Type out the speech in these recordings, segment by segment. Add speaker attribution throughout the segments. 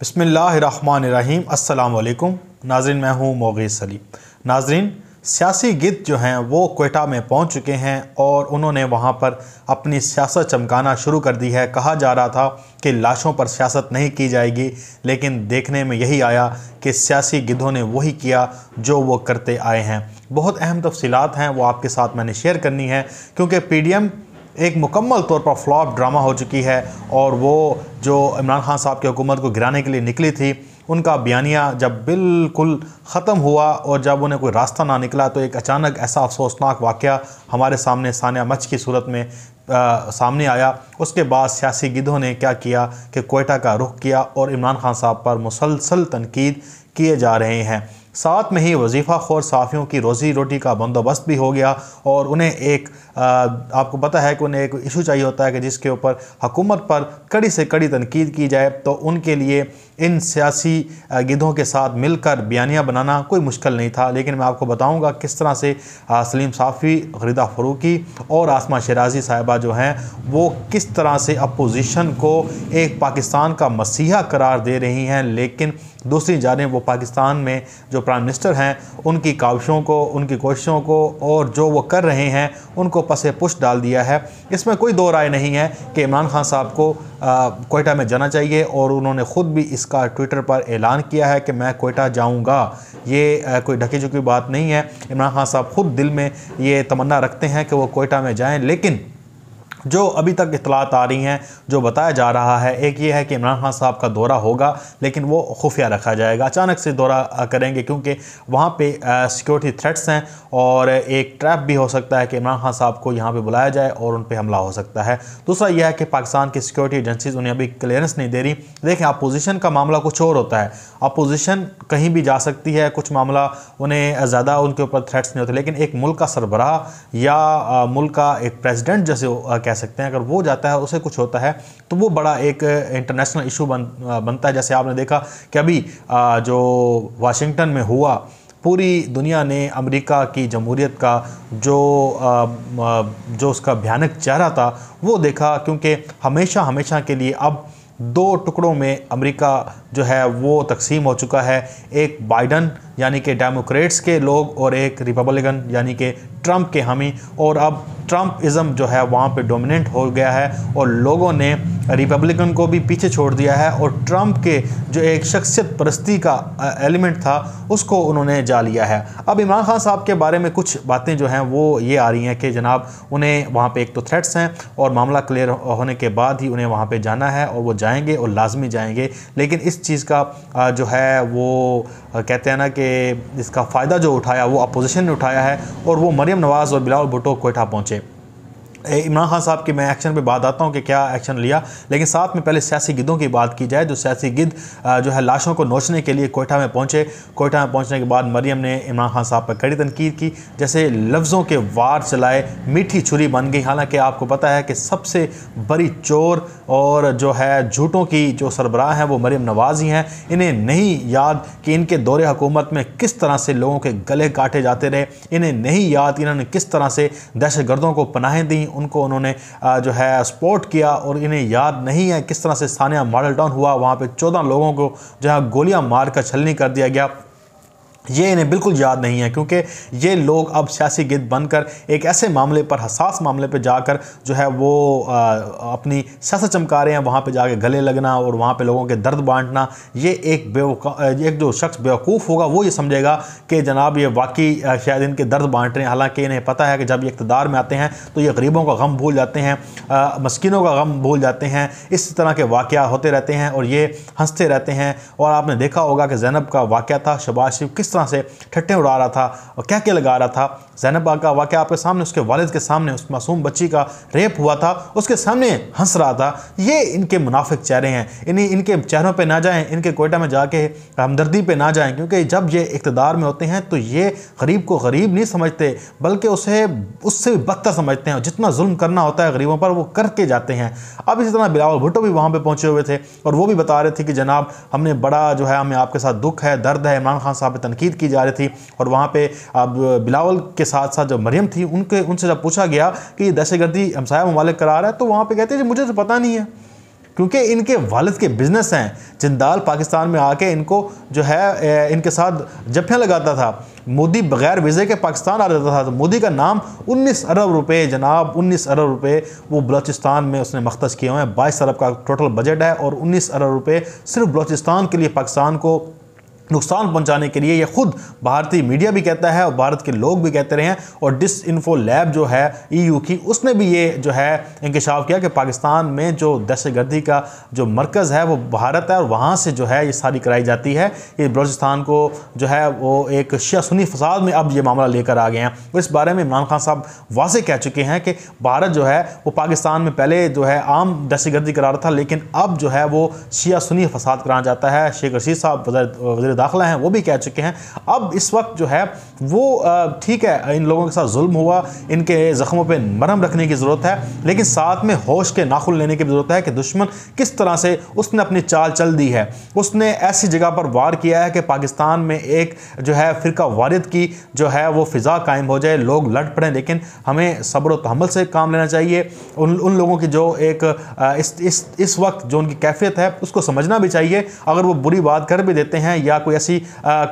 Speaker 1: बिस्मिल्लाहिर्रहमानिर्रहीम। अस्सलाम वालेकुम नाज़रीन, मैं हूँ मोगीज़ सलीम। नाज़रीन, सियासी गिद्ध जो हैं वो क्वेटा में पहुँच चुके हैं और उन्होंने वहाँ पर अपनी सियासत चमकाना शुरू कर दी है। कहा जा रहा था कि लाशों पर सियासत नहीं की जाएगी, लेकिन देखने में यही आया कि सियासी गिद्धों ने वही किया जो वो करते आए हैं। बहुत अहम तफसीलात हैं, वो आपके साथ मैंने शेयर करनी है, क्योंकि पीडीएम एक मुकम्मल तौर पर फ्लॉप ड्रामा हो चुकी है। और वो जो इमरान खान साहब की हुकूमत को गिराने के लिए निकली थी, उनका बयानिया जब बिल्कुल ख़त्म हुआ और जब उन्हें कोई रास्ता ना निकला, तो एक अचानक ऐसा अफसोसनाक वाक़या हमारे सामने सानिया मच की सूरत में सामने आया। उसके बाद सियासी गिद्धों ने क्या किया कि क्वेटा का रुख किया और इमरान खान साहब पर मुसलसल तनकीद किए जा रहे हैं। साथ में ही वजीफ़ा खोर सहाफ़ियों की रोज़ी रोटी का बंदोबस्त भी हो गया और उन्हें एक आपको पता है कि उन्हें एक इशू चाहिए होता है कि जिसके ऊपर हुकूमत पर कड़ी से कड़ी तनकीद की जाए। तो उनके लिए इन सियासी गिद्धों के साथ मिलकर बयानिया बनाना कोई मुश्किल नहीं था। लेकिन मैं आपको बताऊंगा किस तरह से सलीम साफ़ी, ग़रीदा फ़रूकी और आसमा शराजी साहिबा जो हैं वो किस तरह से अपोजिशन को एक पाकिस्तान का मसीहा करार दे रही हैं, लेकिन दूसरी जानिब वो पाकिस्तान में जो प्राइम मिनिस्टर हैं उनकी काविशों को, उनकी कोशिशों को और जो वो कर रहे हैं उनको पसे पुश डाल दिया है। इसमें कोई दो राय नहीं है कि इमरान खान साहब को क्वेटा में जाना चाहिए और उन्होंने ख़ुद भी इसका ट्विटर पर ऐलान किया है कि मैं क्वेटा जाऊंगा। ये कोई ढकी झुकी बात नहीं है। इमरान खान साहब ख़ुद दिल में ये तमन्ना रखते हैं कि वो क्वेटा में जाएँ, लेकिन जो अभी तक इतलात आ रही हैं, जो बताया जा रहा है, एक ये है कि इमरान खान साहब का दौरा होगा, लेकिन वो खुफिया रखा जाएगा। अचानक से दौरा करेंगे क्योंकि वहाँ पे सिक्योरिटी थ्रेट्स हैं और एक ट्रैप भी हो सकता है कि इमरान खान साहब को यहाँ पे बुलाया जाए और उन पे हमला हो सकता है। दूसरा यह है कि पाकिस्तान की सिक्योरिटी एजेंसीज उन्हें अभी क्लियरेंस नहीं दे रही। देखें, अपोजिशन का मामला कुछ और होता है। अपोजिशन कहीं भी जा सकती है, कुछ मामला उन्हें ज़्यादा उनके ऊपर थ्रेट्स नहीं होते, लेकिन एक मुल्क का सरबराह या मुल्क का एक प्रेसिडेंट जैसे कह सकते हैं, अगर वो जाता है, उसे कुछ होता है, तो वो बड़ा एक इंटरनेशनल इशू बनता है। जैसे आपने देखा कि अभी जो वाशिंगटन में हुआ, पूरी दुनिया ने अमेरिका की जमहूरियत का जो उसका भयानक चेहरा था वो देखा, क्योंकि हमेशा हमेशा के लिए अब दो टुकड़ों में अमेरिका जो है वो तकसीम हो चुका है। एक बाइडन यानी कि डेमोक्रेट्स के लोग और एक रिपब्लिकन यानी कि ट्रंप के हामी। और अब ट्रंपिज़म जो है वहाँ पे डोमिनेंट हो गया है और लोगों ने रिपब्लिकन को भी पीछे छोड़ दिया है और ट्रंप के जो एक शख्सियत परस्ती का एलिमेंट था उसको उन्होंने जा लिया है। अब इमरान खान साहब के बारे में कुछ बातें जो हैं वो ये आ रही हैं कि जनाब उन्हें वहाँ पे एक तो थ्रेट्स हैं और मामला क्लियर होने के बाद ही उन्हें वहाँ पे जाना है और वो जाएंगे और लाजमी जाएंगे। लेकिन इस चीज़ का जो है वो कहते हैं ना कि इसका फ़ायदा जो उठाया वो अपोजिशन ने उठाया है और वो मरियम नवाज़ और बिलावल भुट्टो क्वेटा पहुँचे। इमरान खान साहब की मैं एक्शन पे बात आता हूँ कि क्या एक्शन लिया, लेकिन साथ में पहले सियासी गिद्धों की बात की जाए। जो सियासी गिद्ध जो है लाशों को नोचने के लिए क्वेटा में पहुँचे। क्वेटा में पहुँचने के बाद मरियम ने इमरान खान साहब पर कड़ी तनकीद की, जैसे लफ्ज़ों के वार चलाए, मीठी छुरी बन गई। हालांकि आपको पता है कि सबसे बड़ी चोर और जो है झूठों की जो सरबराह हैं वो मरियम नवाज़ ही हैं। इन्हें नहीं याद कि इनके दौरे हुकूमत में किस तरह से लोगों के गले काटे जाते रहे। इन्हें नहीं याद इन्होंने किस तरह से दहशतगर्दों को पनाहें दी, उनको उन्होंने जो है सपोर्ट किया। और इन्हें याद नहीं है किस तरह से सानिया मॉडल टाउन हुआ, वहाँ पे 14 लोगों को जो है गोलियां मार कर छलनी कर दिया गया। ये इन्हें बिल्कुल याद नहीं है, क्योंकि ये लोग अब सियासी गिद्ध बनकर एक ऐसे मामले पर, हसास मामले पर जाकर जो है वो अपनी सियासत चमका रहे हैं। वहाँ पे जाके गले लगना और वहाँ पे लोगों के दर्द बांटना, ये एक जो शख्स बेवकूफ़ होगा वो ये समझेगा कि जनाब ये वाकई शायद इनके दर्द बांट रहे हैं। हालांकि इन्हें पता है कि जब ये इक़्तिदार में आते हैं तो ये गरीबों का गम भूल जाते हैं, मस्किनों का गम भूल जाते हैं। इस तरह के वाक़या होते रहते हैं और ये हंसते रहते हैं। और आपने देखा होगा कि ज़ैनब का वाक़या था, शहबाज शरीफ किस तरह से ठट्टे उड़ा रहा था और क्या क्या लगा रहा था। ज़ैनब का वाक़या आपके सामने, उसके वालिद के सामने, उस मासूम बच्ची का रेप हुआ था, उसके सामने हंस रहा था। ये इनके मुनाफिक चेहरे हैं। इनके चेहरों पे ना जाएं, इनके क्वेटा में जाके हमदर्दी पे ना जाएं, क्योंकि जब ये इक़्तिदार में होते हैं तो ये गरीब को गरीब नहीं समझते, बल्कि उससे भी बदतर समझते हैं। जितना जुल्म करना होता है गरीबों पर वो करके जाते हैं। अब इसी तरह बिलावल भुट्टो भी वहाँ पर पहुँचे हुए थे और वो भी बता रहे थे कि जनाब हमने बड़ा जो है, हमें आपके साथ दुख है, दर्द है। इमरान खान साहब पर तनकीद की जा रही थी और वहाँ पे अब बिलावल के साथ साथ जो मरियम थी उनसे जब पूछा गया कि ये दहशतगर्दी हमसाया ममालिक करा रहा है, तो वहाँ पे कहते हैं मुझे तो पता नहीं है, क्योंकि इनके वालिद के बिजनेस हैं। जिंदाल पाकिस्तान में आके इनको जो है इनके साथ जफ्फियाँ लगाता था। मोदी बगैर वीज़े के पाकिस्तान आ जाता था, तो मोदी का नाम 19 अरब रुपए जनाब, 19 अरब रुपए वो बलूचिस्तान में उसने मख्तस किए हुए हैं। 22 अरब का टोटल बजट है और 19 अरब रुपए सिर्फ बलूचिस्तान के लिए पाकिस्तान को नुकसान पहुंचाने के लिए। ये खुद भारतीय मीडिया भी कहता है और भारत के लोग भी कहते रहे हैं। और डिसइंफो लैब जो है EU की, उसने भी ये जो है इंकशाफ किया कि पाकिस्तान में जो दहशतगर्दी का जो मरकज़ है वो भारत है और वहाँ से जो है ये सारी कराई जाती है। ये बलूचिस्तान को जो है वो एक शिया सुन्नी फसाद में अब ये मामला लेकर आ गए हैं। तो इस बारे में इमरान खान साहब वाज़े कह चुके हैं कि भारत जो है वो पाकिस्तान में पहले जो है आम दहशतगर्दी करा रहा था, लेकिन अब जो है वो शिया सुन्नी फसाद कराना चाहता है। शेख रशीद साहब वज़ीर दाखिला हैं, वो भी कह चुके हैं अब इस वक्त जो है वो ठीक है, इन लोगों के साथ जुल्म हुआ, इनके ज़ख्मों पे मरहम रखने की ज़रूरत है, लेकिन साथ में होश के नाखुन लेने की ज़रूरत है कि दुश्मन किस तरह से उसने अपनी चाल चल दी है। उसने ऐसी जगह पर वार किया है कि पाकिस्तान में एक जो है फ़िरका वारिद की जो है वो फ़िज़ा कायम हो जाए, लोग लड़ पड़ें। लेकिन हमें सब्र व तहम्मुल से काम लेना चाहिए। उन लोगों की जो एक इस वक्त जो उनकी कैफियत है उसको समझना भी चाहिए। अगर वो बुरी बात कर भी देते हैं या कोई ऐसी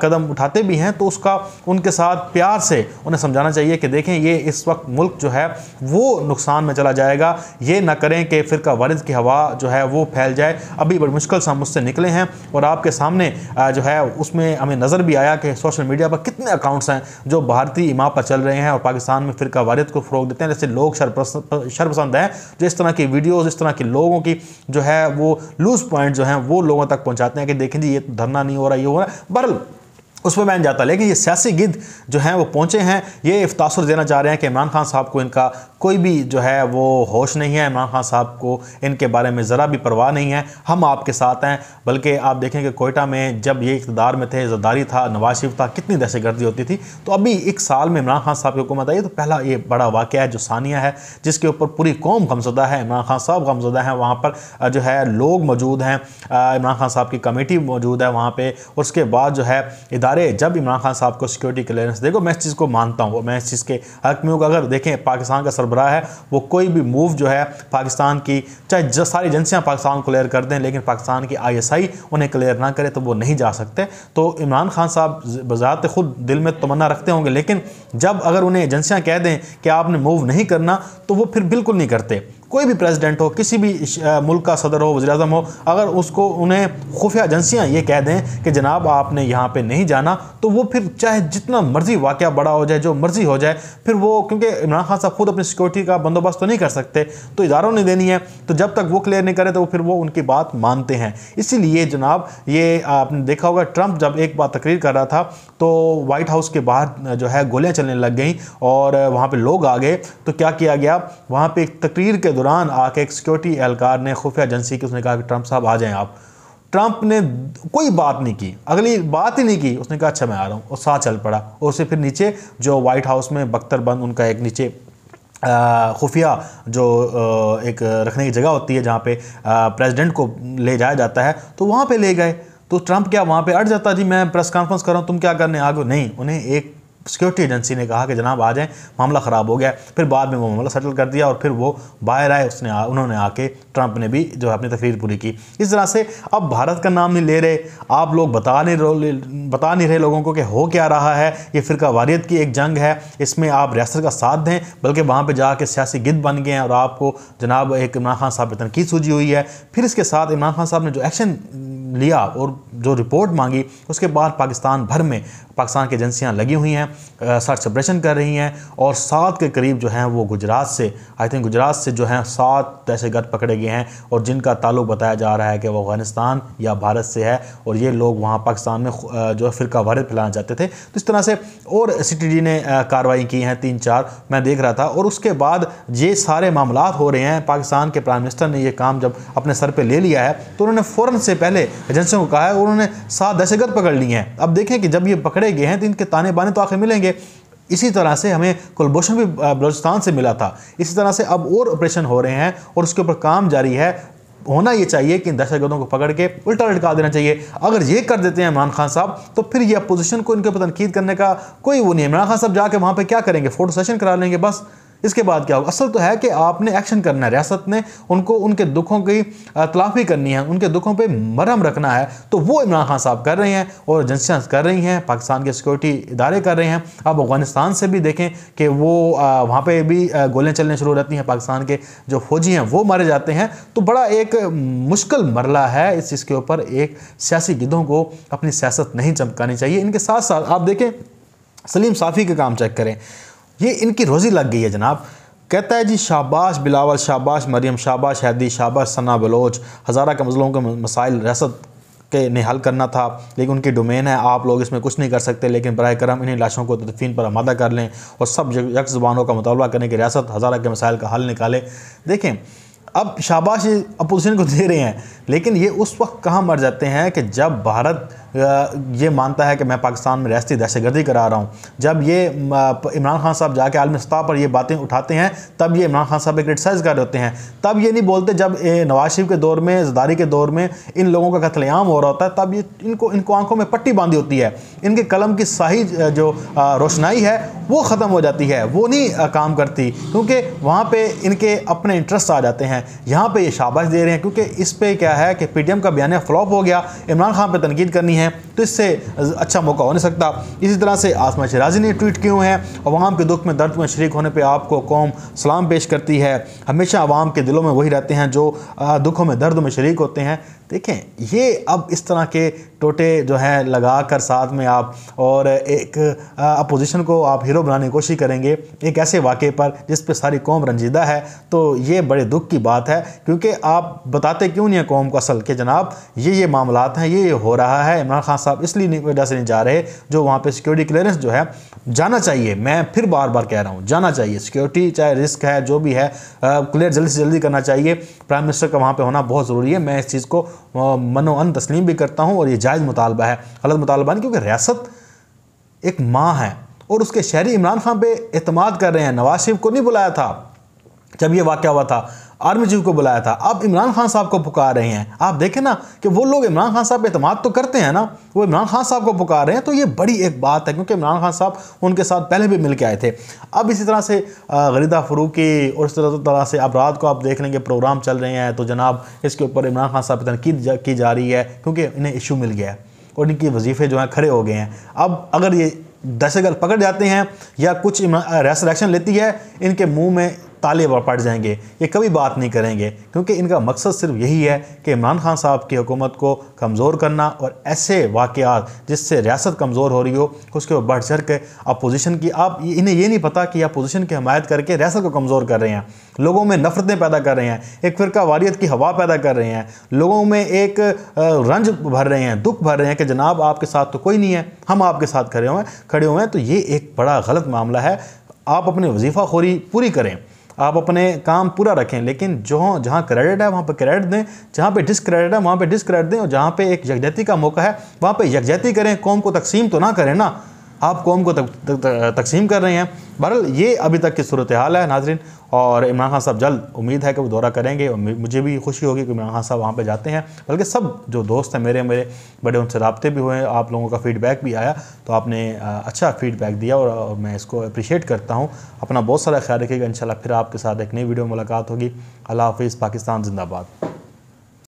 Speaker 1: कदम उठाते भी हैं तो उसका उनके साथ प्यार से उन्हें समझाना चाहिए कि देखें ये इस वक्त मुल्क जो है वो नुकसान में चला जाएगा। ये ना करें कि फ़िरका वारिद की हवा जो है वो फैल जाए। अभी बड़ी मुश्किल से हम उससे निकले हैं और आपके सामने जो है उसमें हमें नज़र भी आया कि सोशल मीडिया पर कितने अकाउंट्स हैं जो भारतीय इमाम पर चल रहे हैं और पाकिस्तान में फ़िरका वारिद को फ़रोग देते हैं। जैसे लोग शरपसंद हैं जो इस तरह की वीडियोज़, इस तरह के लोगों की जो है वो लूज़ पॉइंट जो हैं वो लोगों तक पहुँचाते हैं कि देखें जी ये धरना नहीं हो रहा, ये हो रहा है। बहरहाल उस पर मैं जाता, लेकिन ये सियासी गिद्ध जो हैं वो पहुँचे हैं, ये तासुर देना चाह रहे हैं कि इमरान खान साहब को इनका कोई भी जो है वो होश नहीं है, इमरान खान साहब को इनके बारे में ज़रा भी परवाह नहीं है, हम आपके साथ हैं। बल्कि आप देखें कि कोयटा में जब ये इक़्तिदार में थे, ज़रदारी था, नवाज शरीफ था, कितनी दहशतगर्दी होती थी। तो अभी एक साल में इमरान खान साहब की हुकूमत आई तो पहला ये बड़ा वाक़या है जो सानिया है, जिसके ऊपर पूरी कौम गमज़दा है, इमरान खान साहब गमज़दा हैं। वहाँ पर जो है लोग मौजूद हैं, इमरान खान साहब की कमेटी मौजूद है वहाँ पर। और उसके बाद जो है इदारे, जब इमरान खान साहब को सिक्योरिटी क्लियरेंस, देखो मैं इस चीज़ को मानता हूँ, मैं इस चीज़ के हक़ में हूँ। अगर देखें पाकिस्तान का सरबराह है, वो कोई भी मूव जो है पाकिस्तान की, चाहे सारी एजेंसियाँ पाकिस्तान को क्लियर कर दें, लेकिन पाकिस्तान की ISI उन्हें क्लियर ना करे तो वो नहीं जा सकते। तो इमरान खान साहब बज़ात खुद दिल में तमन्ना रखते होंगे, लेकिन जब अगर उन्हें एजेंसियाँ कह दें कि आपने मूव नहीं करना तो वो फिर बिल्कुल नहीं करते। कोई भी प्रेसिडेंट हो, किसी भी मुल्क का सदर हो, वज़ीर आज़म हो, अगर उसको उन्हें खुफिया एजेंसियाँ ये कह दें कि जनाब आपने यहाँ पे नहीं जाना, तो वो फिर चाहे जितना मर्जी वाक़या बड़ा हो जाए, जो मर्जी हो जाए, फिर वो, क्योंकि इमरान खान साहब खुद अपनी सिक्योरिटी का बंदोबस्त तो नहीं कर सकते, तो इदारों ने देनी है, तो जब तक वो क्लियर नहीं करे तो फिर वो उनकी बात मानते हैं। इसीलिए जनाब ये आपने देखा होगा, ट्रंप जब एक बार तकरीर कर रहा था तो वाइट हाउस के बाहर जो है गोलियाँ चलने लग गई और वहाँ पर लोग आ गए। तो क्या किया गया, वहाँ पर एक तकरीर के दौरान आके एक सिक्योरिटी एहलकार ने, खुफिया एजेंसी की, उसने कहा कि ट्रंप साहब आ जाएं आप। ट्रंप ने कोई बात नहीं की, अगली बात ही नहीं की, उसने कहा अच्छा मैं आ रहा हूँ, और साथ चल पड़ा। और उससे फिर नीचे जो वाइट हाउस में बख्तरबंद उनका एक नीचे खुफिया जो एक रखने की जगह होती है जहाँ पे प्रेसिडेंट को ले जाया जाता है, तो वहाँ पे ले गए। तो ट्रंप क्या वहाँ पे अड़ जाता, जी मैं प्रेस कॉन्फ्रेंस कर रहा हूँ, तुम क्या करने आ गए? नहीं, उन्हें एक सिक्योरिटी एजेंसी ने कहा कि जनाब आ जाएं, मामला ख़राब हो गया। फिर बाद में वो मामला सेटल कर दिया और फिर वो बाहर आए, उन्होंने आके, ट्रंप ने भी जो अपनी तकरीर पूरी की। इस तरह से अब भारत का नाम नहीं ले रहे, आप लोग बता नहीं रहे लोगों को कि हो क्या रहा है। ये फ़िरका वारियत की एक जंग है, इसमें आप रियासत का साथ दें, बल्कि वहाँ पर जाके सियासी गिद्ध बन गए हैं और आपको जनाब एक इमरान खान साहब पर तनकीद सूझी हुई है। फिर इसके साथ इमरान खान साहब ने जो एक्शन लिया और जो रिपोर्ट मांगी, उसके बाद पाकिस्तान भर में पाकिस्तान की एजेंसियां लगी हुई हैं, सर्च ऑपरेशन कर रही हैं और 7 के करीब जो हैं वो गुजरात से, आई थिंक गुजरात से जो हैं 7 दहशतगर्द पकड़े गए हैं और जिनका ताल्लुक बताया जा रहा है कि वो अफगानिस्तान या भारत से है और ये लोग वहाँ पाकिस्तान में जो है फ़िरका वारियत फैलाना चाहते थे। तो इस तरह से और CTG ने कार्रवाई की हैं 3-4, मैं देख रहा था। और उसके बाद ये सारे मामलात हो रहे हैं, पाकिस्तान के प्राइम मिनिस्टर ने ये काम जब अपने सर पर ले लिया है तो उन्होंने फ़ौरन से पहले एजेंसियों को कहा है, उन्होंने 7 दहशतगर्द पकड़ लिए हैं। अब देखें कि जब ये पकड़े गए हैं तो इनके ताने बाने तो आखिर मिलेंगे। इसी तरह से हमें कुलभूषण भी बलूचिस्तान से मिला था। इसी तरह से अब और ऑपरेशन हो रहे हैं और उसके ऊपर काम जारी है। होना ये चाहिए कि इन दहशतगर्दों को पकड़ के उल्टा लटका देना चाहिए। अगर ये कर देते हैं इमरान खान साहब तो फिर ये अपोजिशन को इनके ऊपर तनकीद करने का कोई वो नहीं है। इमरान खान साहब जाके वहाँ पे क्या करेंगे, फोटो सेशन करा लेंगे बस। इसके बाद क्या होगा? असल तो है कि आपने एक्शन करना है, रियासत ने उनको उनके दुखों की तलाफी करनी है, उनके दुखों पे मरहम रखना है। तो वो इमरान खान साहब कर रहे हैं और एजेंसियाँ कर रही हैं, पाकिस्तान के सिक्योरिटी इदारे कर रहे हैं। अब अफगानिस्तान से भी देखें कि वो वहाँ पे भी गोलियाँ चलने शुरू हो जाती हैं, पाकिस्तान के जो फौजी हैं वो मारे जाते हैं। तो बड़ा एक मुश्किल मरला है इस चीज़ के ऊपर। एक सियासी गिद्धों को अपनी सियासत नहीं चमकानी चाहिए। इनके साथ साथ आप देखें सलीम साफ़ी का काम चेक करें, ये इनकी रोज़ी लग गई है जनाब। कहता है जी शाबाश बिलावल, शाबाश मरियम, शाबाश हैदी, शाबाश सना बलोच, हज़ारा के मसलों के मसाइल रियासत के ने हल करना था, लेकिन उनकी डोमेन है, आप लोग इसमें कुछ नहीं कर सकते। लेकिन बराए करम इन्हीं लाशों को तदफीन पर आमादा कर लें और सब यक ज़ुबानों का मुतालबा करने की रियासत हज़ारा के मसाइल का हल निकाले। देखें अब शाबाश अपोजिशन को दे रहे हैं, लेकिन ये उस वक्त कहाँ मर जाते हैं कि जब भारत ये मानता है कि मैं पाकिस्तान में रियासती दहशतगर्दी करा रहा हूँ। जब ये इमरान खान साहब जाके आलमी सतह पर ये बातें उठाते हैं, तब ये इमरान खान साहब पे क्रिटिसाइज़ कर रहे होते हैं। तब ये नहीं बोलते जब नवाज शरीफ के दौर में, ज़रदारी के दौर में इन लोगों का कत्लेआम हो रहा होता है, तब ये इनको आंखों में पट्टी बांधी होती है। इनके कलम की सही जो रोशनाई है वो ख़त्म हो जाती है, वो नहीं काम करती, क्योंकि वहाँ पर इनके अपने इंटरेस्ट आ जाते हैं। यहाँ पर ये शाबाश दे रहे हैं क्योंकि इस पर क्या है कि PTM का बयान फ्लॉप हो गया, इमरान खान पर तनकीद करनी है, तो इससे अच्छा मौका हो नहीं सकता। इसी तरह से आसमा शिराजी ने ट्वीट किए हैं, अवाम के दुख में दर्द में शरीक होने पे आपको कौम सलाम पेश करती है। हमेशा अवाम के दिलों में वही रहते हैं जो दुखों में दर्द में शरीक होते हैं। देखें ये अब इस तरह के टोटे जो हैं लगा कर साथ में आप और एक अपोजिशन को आप हीरो बनाने की कोशिश करेंगे एक ऐसे वाक़े पर जिस पे सारी कौम रंजीदा है, तो ये बड़े दुख की बात है। क्योंकि आप बताते क्यों नहीं है कौम को असल के जनाब ये मामलात हैं, ये हो रहा है। इमरान खान साहब इसलिए वजह से नहीं जा रहे, जो वहाँ पे सिक्योरिटी क्लियरेंस जो है जाना चाहिए। मैं फिर बार बार कह रहा हूँ जाना चाहिए, सिक्योरिटी चाहे रिस्क है जो भी है क्लियर जल्दी से जल्दी करना चाहिए। प्राइम मिनिस्टर का वहाँ पे होना बहुत ज़रूरी है। मैं इस चीज़ को मनोअन तस्लीम भी करता हूँ और ये जायज़ मुतालबा है, गलत मुतालबा नहीं, क्योंकि रियासत एक माँ है और उसके शहरी इमरान खान पे एतमाद कर रहे हैं। नवाज शरीफ को नहीं बुलाया था जब ये वाक़या हुआ था, आर्मी चीफ को बुलाया था, अब इमरान खान साहब को पुकार रहे हैं। आप देखें ना कि वो लोग इमरान खान साहब पे एतमाद तो करते हैं ना, वो इमरान खान साहब को पुकार रहे हैं, तो ये बड़ी एक बात है क्योंकि इमरान खान साहब उनके साथ पहले भी मिल के आए थे। अब इसी तरह से गरीदा फ़रूकी और इस तरह से अपराध को आप देख लेंगे, प्रोग्राम चल रहे हैं, तो जनाब इसके ऊपर इमरान खान साहब पर तनकीद की जा रही है क्योंकि इन्हें इशू मिल गया है और इनकी वजीफ़े जो हैं खड़े हो गए हैं। अब अगर ये दहशतगर्द पकड़ जाते हैं या कुछ रियासत एक्शन लेती है, इनके मुंह में ताले पड़ जाएंगे, ये कभी बात नहीं करेंगे, क्योंकि इनका मकसद सिर्फ यही है कि इमरान खान साहब की हुकूमत को कमज़ोर करना और ऐसे वाक़यात जिससे रियासत कमज़ोर हो रही हो उसके ऊपर बढ़ चढ़ के अपोजिशन की, आप इन्हें ये नहीं पता कि अपोजिशन की हमायत करके रियासत को कमज़ोर कर रहे हैं, लोगों में नफ़रतें पैदा कर रहे हैं, एक फ़िरका वारियत की हवा पैदा कर रहे हैं, लोगों में एक रंज भर रहे हैं, दुख भर रहे हैं कि जनाब आपके साथ तो कोई नहीं है, हम आपके साथ खड़े हुए हैं। तो ये एक बड़ा गलत मामला है। आप अपनी वजीफ़ाखोरी पूरी करें, आप अपने काम पूरा रखें, लेकिन जहाँ क्रेडिट है वहाँ पे क्रेडिट दें, जहाँ पे डिसक्रेडिट है वहाँ पे डिसक्रेडिट दें, और जहाँ पे एक यकजहती का मौका है वहाँ पे यकजहती करें। कौम को तकसीम तो ना करें ना, आप कौम को तकसीम कर रहे हैं। बहरहाल ये अभी तक की सूरत हाल है नाजरीन, और इमरान खान साहब जल्द उम्मीद है कि वो दौरा करेंगे और मुझे भी खुशी होगी कि इमरान खान साहब वहाँ पे जाते हैं। बल्कि सब जो दोस्त हैं मेरे बड़े उनसे रब्ते भी हुए, आप लोगों का फ़ीडबैक भी आया, तो आपने अच्छा फ़ीडबैक दिया और मैं इसको अप्रिशिएट करता हूँ। अपना बहुत सारा ख्याल रखिएगा। इंशाल्लाह फिर आपके साथ एक नई वीडियो में मुलाकात होगी। अल्लाह हाफ़िज़। पाकिस्तान जिंदाबाद।